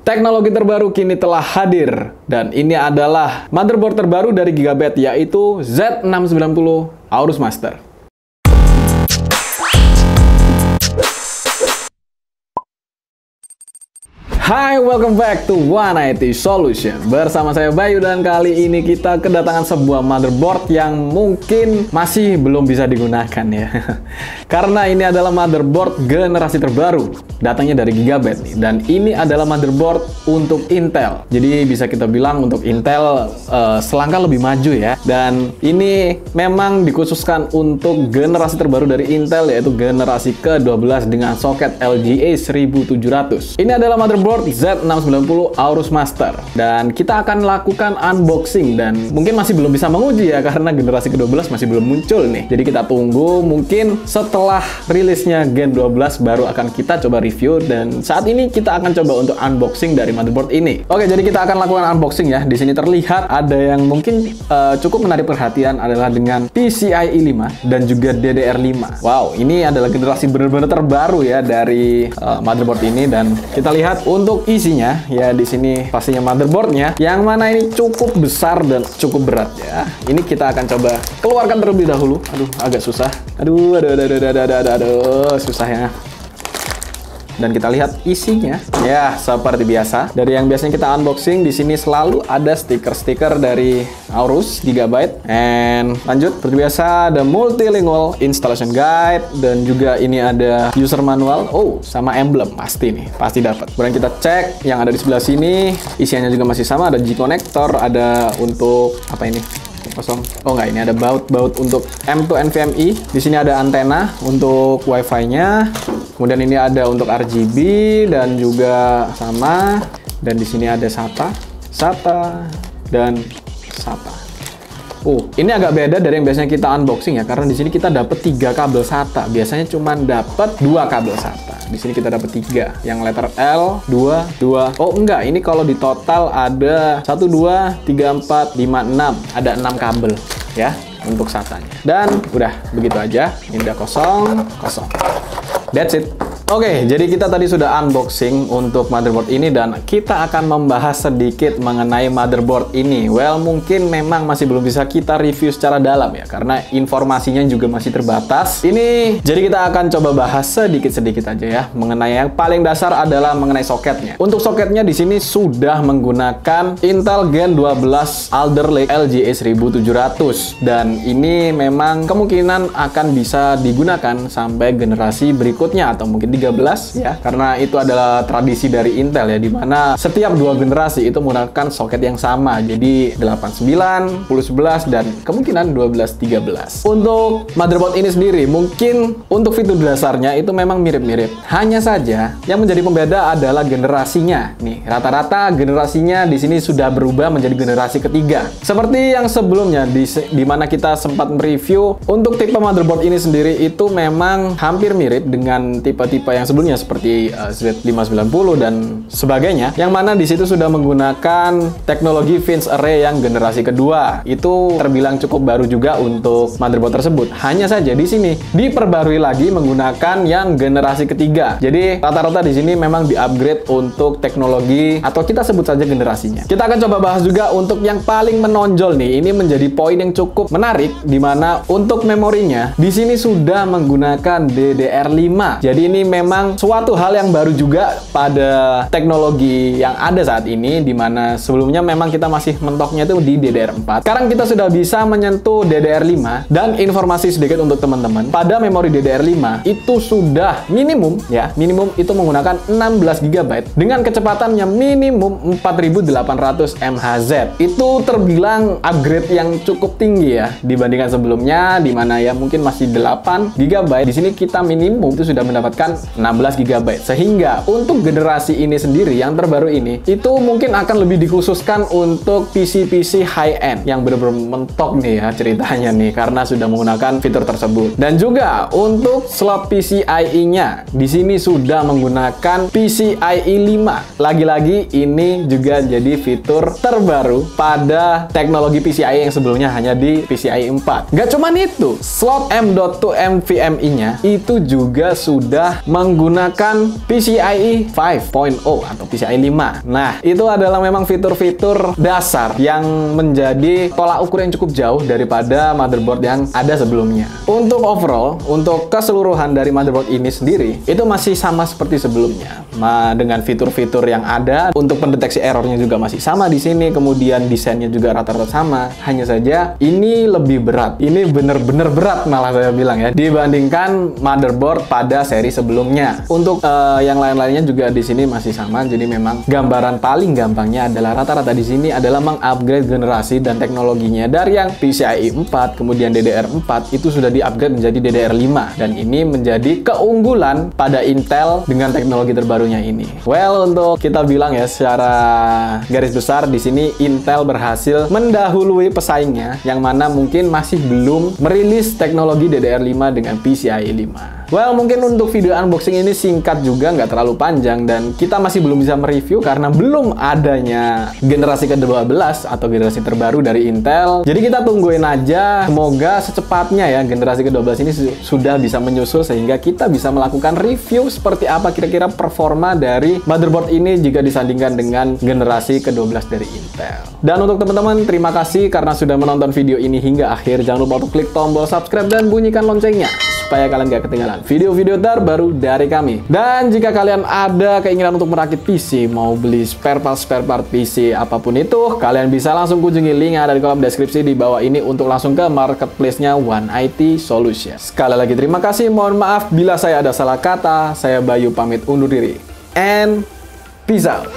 Teknologi terbaru kini telah hadir, dan ini adalah motherboard terbaru dari Gigabyte, yaitu Z690 Aorus Master. Hai, welcome back to One IT Solution. Bersama saya Bayu, dan kali ini kita kedatangan sebuah motherboard yang mungkin masih belum bisa digunakan ya. Karena ini adalah motherboard generasi terbaru, datangnya dari Gigabyte nih. Dan ini adalah motherboard untuk Intel. Jadi bisa kita bilang untuk Intel selangkah lebih maju ya. Dan ini memang dikhususkan untuk generasi terbaru dari Intel, yaitu generasi ke-12 dengan soket LGA 1700. Ini adalah motherboard Z690 Aorus Master, dan kita akan lakukan unboxing, dan mungkin masih belum bisa menguji ya karena generasi ke-12 masih belum muncul nih. Jadi kita tunggu, mungkin setelah rilisnya Gen 12 baru akan kita coba review, dan saat ini kita akan coba untuk unboxing dari motherboard ini. Oke, jadi kita akan lakukan unboxing ya. Di sini terlihat ada yang mungkin cukup menarik perhatian adalah dengan PCIe 5 dan juga DDR5. Wow, ini adalah generasi benar-benar terbaru ya dari motherboard ini, dan kita lihat untuk isinya ya. Di sini pastinya motherboardnya, yang mana ini cukup besar dan cukup berat ya. Ini kita akan coba keluarkan terlebih dahulu. Aduh, agak susah. Aduh, susah ya. Dan kita lihat isinya ya, seperti biasa. Dari yang biasanya kita unboxing, di sini selalu ada stiker-stiker dari Aorus Gigabyte. And lanjut, seperti biasa ada multilingual installation guide, dan juga ini ada user manual. Oh, sama emblem pasti nih, pasti dapat. Kemudian kita cek yang ada di sebelah sini, isiannya juga masih sama. Ada G connector, ada untuk apa ini? Kosong. Oh enggak, ini ada baut untuk M2 NVMe. Di sini ada antena untuk Wi-Fi-nya. Kemudian ini ada untuk RGB dan juga sama. Dan di sini ada SATA, dan SATA. Ini agak beda dari yang biasanya kita unboxing ya, karena di sini kita dapat 3 kabel SATA. Biasanya cuma dapat 2 kabel SATA. Di sini kita dapat 3. Yang letter L, 2. Oh enggak, ini kalau di total ada 1, 2, 3, 4, 5, 6. Ada 6 kabel ya untuk SATA-nya. Dan udah begitu aja. Ini udah kosong. That's it. Oke, jadi kita tadi sudah unboxing untuk motherboard ini, dan kita akan membahas sedikit mengenai motherboard ini. Well, mungkin memang masih belum bisa kita review secara dalam ya, karena informasinya juga masih terbatas. Jadi kita akan coba bahas sedikit-sedikit aja ya. Mengenai yang paling dasar adalah mengenai soketnya. Untuk soketnya di sini sudah menggunakan Intel Gen 12 Alder Lake LGA 1700, dan ini memang kemungkinan akan bisa digunakan sampai generasi berikutnya atau mungkin 13 ya, karena itu adalah tradisi dari Intel ya, dimana setiap 2 generasi itu menggunakan soket yang sama. Jadi 89, 1011, dan kemungkinan 1213. Untuk motherboard ini sendiri, mungkin untuk fitur dasarnya itu memang mirip-mirip. Hanya saja yang menjadi pembeda adalah generasinya. Nih, rata-rata generasinya di sini sudah berubah menjadi generasi ketiga. Seperti yang sebelumnya di mana kita sempat mereview, untuk tipe motherboard ini sendiri itu memang hampir mirip dengan tipe-tipe yang sebelumnya seperti Z590 dan sebagainya, yang mana di situ sudah menggunakan teknologi Fins Array yang generasi kedua. Itu terbilang cukup baru juga untuk motherboard tersebut. Hanya saja di sini diperbarui lagi menggunakan yang generasi ketiga. Jadi rata-rata di sini memang di-upgrade untuk teknologi, atau kita sebut saja generasinya. Kita akan coba bahas juga untuk yang paling menonjol nih. Ini menjadi poin yang cukup menarik, di mana untuk memorinya di sini sudah menggunakan DDR5. Jadi ini memang suatu hal yang baru juga pada teknologi yang ada saat ini, di mana sebelumnya memang kita masih mentoknya itu di DDR4. Sekarang kita sudah bisa menyentuh DDR5, dan informasi sedikit untuk teman-teman, pada memori DDR5 itu sudah minimum itu menggunakan 16 GB dengan kecepatan yang minimum 4800 MHz. Itu terbilang upgrade yang cukup tinggi ya dibandingkan sebelumnya, di mana ya mungkin masih 8 GB. Di sini kita minimum itu sudah mendapatkan 16 GB. Sehingga untuk generasi ini sendiri yang terbaru ini, itu mungkin akan lebih dikhususkan untuk PC-PC high-end yang benar-benar mentok nih ya ceritanya nih, karena sudah menggunakan fitur tersebut. Dan juga untuk slot PCIe-nya di sini sudah menggunakan PCIe 5. Lagi-lagi ini juga jadi fitur terbaru pada teknologi PCIe yang sebelumnya hanya di PCIe 4. Nggak cuman itu, slot M.2 NVMe-nya itu juga sudah menggunakan PCIe 5.0 atau PCIe 5. Nah, itu adalah memang fitur-fitur dasar yang menjadi tolak ukur yang cukup jauh daripada motherboard yang ada sebelumnya. Untuk overall, untuk keseluruhan dari motherboard ini sendiri, itu masih sama seperti sebelumnya. Dengan fitur-fitur yang ada, untuk pendeteksi errornya juga masih sama di sini, kemudian desainnya juga rata-rata sama. Hanya saja, ini lebih berat. Ini bener-bener berat malah saya bilang ya, dibandingkan motherboard pada seri sebelumnya. Untuk yang lain-lainnya juga di sini masih sama. Jadi memang gambaran paling gampangnya adalah rata-rata di sini adalah mengupgrade generasi dan teknologinya dari yang PCIe 4 kemudian DDR4 itu sudah di-upgrade menjadi DDR5, dan ini menjadi keunggulan pada Intel dengan teknologi terbarunya ini. Well, untuk kita bilang ya secara garis besar di sini Intel berhasil mendahului pesaingnya yang mana mungkin masih belum merilis teknologi DDR5 dengan PCIe 5. Well, mungkin untuk video unboxing ini singkat juga, nggak terlalu panjang, dan kita masih belum bisa mereview karena belum adanya generasi ke-12 atau generasi terbaru dari Intel. Jadi kita tungguin aja, semoga secepatnya ya generasi ke-12 ini sudah bisa menyusul sehingga kita bisa melakukan review seperti apa kira-kira performa dari motherboard ini jika disandingkan dengan generasi ke-12 dari Intel. Dan untuk teman-teman, terima kasih karena sudah menonton video ini hingga akhir. Jangan lupa untuk klik tombol subscribe dan bunyikan loncengnya supaya kalian gak ketinggalan video-video terbaru dari kami. Dan jika kalian ada keinginan untuk merakit PC, mau beli spare part PC apapun itu, kalian bisa langsung kunjungi link yang ada di kolom deskripsi di bawah ini untuk langsung ke marketplace-nya One IT Solution. Sekali lagi terima kasih, mohon maaf bila saya ada salah kata. Saya Bayu pamit undur diri. And peace out.